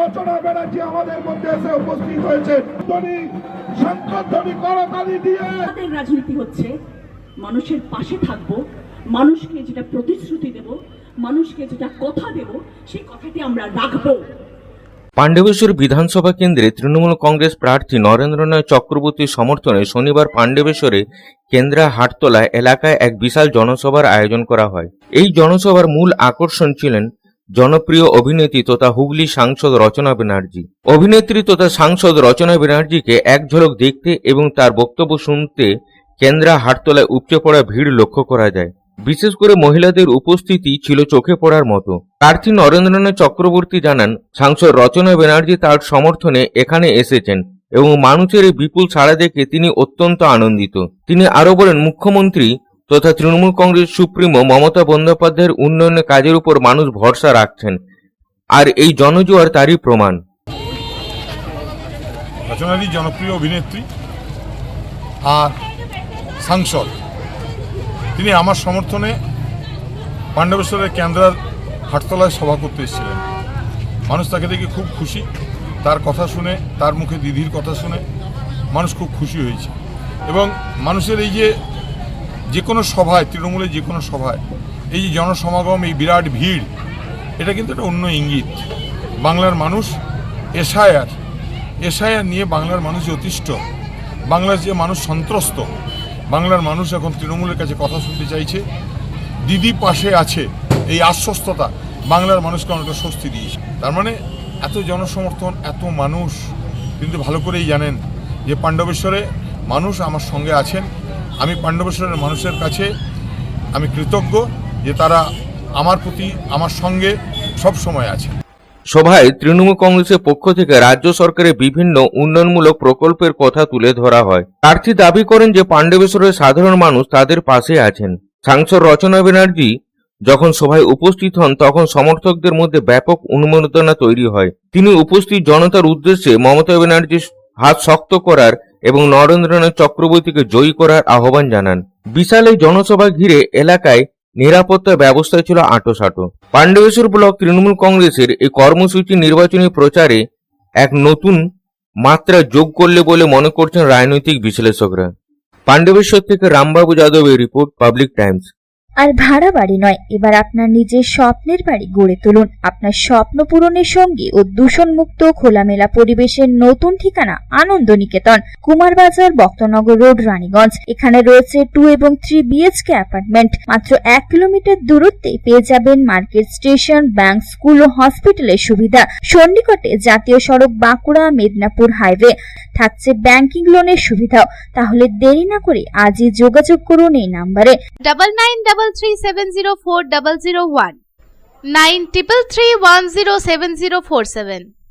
রচনা ব্যানার্জি আমাদের মধ্যে এসে উপস্থিত হয়েছে। শঙ্করধ্বনি করতালি দিয়ে আমাদের রাজনীতি হচ্ছে মানুষের পাশে থাকবো, মানুষকে যেটা প্রতিশ্রুতি দেব, মানুষকে যেটা কথা দেব, সেই কথাটি আমরা রাখবো। পাণ্ডবেশ্বর বিধানসভা কেন্দ্রে তৃণমূল কংগ্রেস প্রার্থী নরেন্দ্রনাথ চক্রবর্তীর সমর্থনে শনিবার পাণ্ডবেশ্বরে কেন্দ্রা হাটতলা এলাকায় এক বিশাল জনসভার আয়োজন করা হয়। এই জনসভার মূল আকর্ষণ ছিলেন জনপ্রিয় অভিনেত্রী তথা হুগলি সাংসদ রচনা ব্যানার্জি। অভিনেত্রী তথা সাংসদ রচনা ব্যানার্জিকে এক ঝলক দেখতে এবং তার বক্তব্য শুনতে কেন্দ্রা হাটতলায় উপচে পড়া ভিড় লক্ষ্য করা যায়। বিশেষ করে মহিলাদের উপস্থিতি ছিল চোখে পড়ার মতো। প্রার্থী নরেন্দ্রনাথ চক্রবর্তী জানান, সাংসদ রচনা ব্যানার্জি তার সমর্থনে এখানে এসেছেন এবং মানুষের এই বিপুল সাড়া দেখে তিনি অত্যন্ত আনন্দিত। তিনি আরো বলেন, মুখ্যমন্ত্রী তথা তৃণমূল কংগ্রেস সুপ্রিমো মমতা বন্দ্যোপাধ্যায়ের উন্নয়নের কাজের উপর মানুষ ভরসা রাখছেন, আর এই জনজোয়ার তারই প্রমাণ। রচনারই জনপ্রিয় অভিনেত্রী আর সাংসদ, তিনি আমার সমর্থনে পাণ্ডবেশ্বরের কেন্দ্রার হাটতলায় সভা করতে এসেছিলেন। মানুষ তাকে দেখে খুব খুশি, তার কথা শুনে, তার মুখে দিদির কথা শুনে মানুষ খুব খুশি হয়েছে। এবং মানুষের এই যে কোনো সভায়, তৃণমূলের যে কোনো সভায় এই যে জনসমাগম, এই বিরাট ভিড়, এটা কিন্তু একটা অন্য ইঙ্গিত। বাংলার মানুষ এসআইআর নিয়ে বাংলার মানুষ যথেষ্ট, বাংলার যে মানুষ সন্ত্রস্ত, বাংলার মানুষ এখন তৃণমূলের কাছে কথা শুনতে চাইছে। দিদি পাশে আছে, এই আশ্বস্ততা বাংলার মানুষকে অনেকটা স্বস্তি দিয়েছে। তার মানে এত জনসমর্থন, এত মানুষ কিন্তু ভালো করেই জানেন যে পাণ্ডবেশ্বরে মানুষ আমার সঙ্গে আছেন। আমি পাণ্ডবেশ্বরের মানুষের কাছে আমি কৃতজ্ঞ যে তারা আমার প্রতি, আমার সঙ্গে সব সময় আছে। সভায় তৃণমূল কংগ্রেসের পক্ষ থেকে রাজ্য সরকারের বিভিন্ন উন্নয়নমূলক প্রকল্পের কথা তুলে ধরা হয়। প্রার্থী দাবি করেন যে পাণ্ডবেশ্বরের সাধারণ মানুষ তাদের পাশে আছেন। সাংসদ রচনা ব্যানার্জি যখন সভায় উপস্থিত হন তখন সমর্থকদের মধ্যে ব্যাপক উন্মাদনা তৈরি হয়। তিনি উপস্থিত জনতার উদ্দেশ্যে মমতা ব্যানার্জির হাত শক্ত করার এবং নরেন্দ্রনাথ চক্রবর্তীকে জয়ী করার আহ্বান জানান। বিশাল এই জনসভা ঘিরে এলাকায় নিরাপত্তা ব্যবস্থা ছিল আঁটোসাঁটো। পাণ্ডবেশ্বর ব্লক তৃণমূল কংগ্রেসের এই কর্মসূচি নির্বাচনী প্রচারে এক নতুন মাত্রা যোগ করলে বলে মনে করছেন রাজনৈতিক বিশ্লেষকরা। পাণ্ডবেশ্বর থেকে রামবাবু যাদবের রিপোর্ট, পাবলিক টাইমস। আর ভাড়া বাড়ি নয়, এবার আপনার নিজের স্বপ্নের বাড়ি গড়ে তুলুন। আপনার স্বপ্ন পূরণের সঙ্গে ও দূষণমুক্ত খোলামেলা পরিবেশের নতুন ঠিকানা আনন্দ নিকেতন, কুমারবাজার, বক্তনগর রোড, রানীগঞ্জ। এখানে রয়েছে 2 এবং 3 BHK অ্যাপার্টমেন্ট। মাত্র 1 কিলোমিটার দূরত্বে পেয়ে যাবেন মার্কেট, স্টেশন, ব্যাংক, স্কুল ও হসপিটালের সুবিধা। সন্নিকটে জাতীয় সড়ক বাঁকুড়া মেদিনীপুর হাইওয়ে, থাকছে ব্যাংকিং লোনের সুবিধাও। তাহলে দেরি না করে আজই যোগাযোগ করুন এই নম্বরে 9933704001 9333107047।